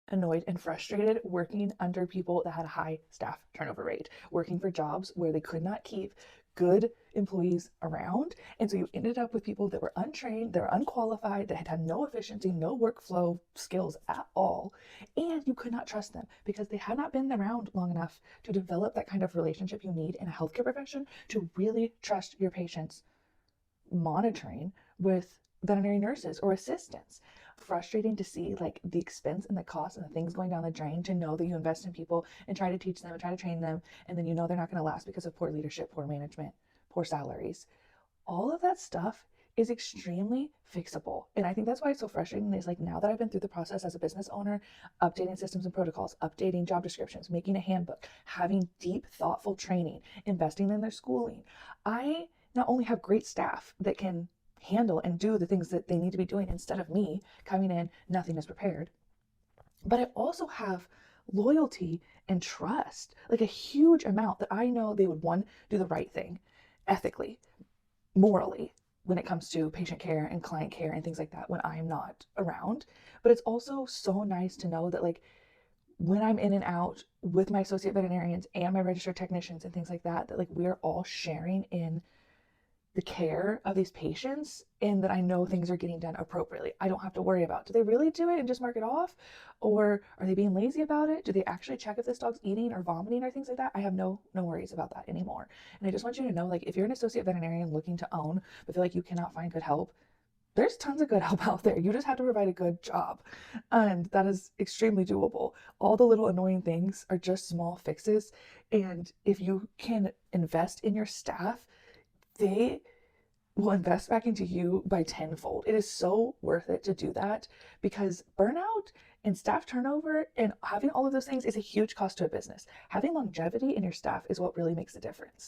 annoyed and frustrated working under people that had a high staff turnover rate, working for jobs where they could not keep good employees around. And so you ended up with people that were untrained, that were unqualified, that had no efficiency, no workflow skills at all. And you could not trust them because they had not been around long enough to develop that kind of relationship you need in a healthcare profession to really trust your patients monitoring with veterinary nurses or assistants. Frustrating to see like the expense and the cost and the things going down the drain, to know that you invest in people and try to teach them and try to train them, and then you know they're not going to last because of poor leadership, poor management, poor salaries. All of that stuff is extremely fixable. And I think that's why it's so frustrating is like, now that I've been through the process as a business owner, updating systems and protocols, updating job descriptions, making a handbook, having deep, thoughtful training, investing in their schooling, I not only have great staff that can handle and do the things that they need to be doing instead of me coming in, nothing is prepared, but I also have loyalty and trust, like a huge amount that I know they would, one, do the right thing ethically, morally, when it comes to patient care and client care and things like that when I'm not around. But it's also so nice to know that, like, when I'm in and out with my associate veterinarians and my registered technicians and things like that, that like we're all sharing in the care of these patients, and that I know things are getting done appropriately. I don't have to worry about, do they really do it and just mark it off? Or are they being lazy about it? Do they actually check if this dog's eating or vomiting or things like that? I have no worries about that anymore. And I just want you to know, like, if you're an associate veterinarian looking to own, but feel like you cannot find good help, there's tons of good help out there. You just have to provide a good job. And that is extremely doable. All the little annoying things are just small fixes. And if you can invest in your staff, they will invest back into you by tenfold. It is so worth it to do that, because burnout and staff turnover and having all of those things is a huge cost to a business. Having longevity in your staff is what really makes a difference.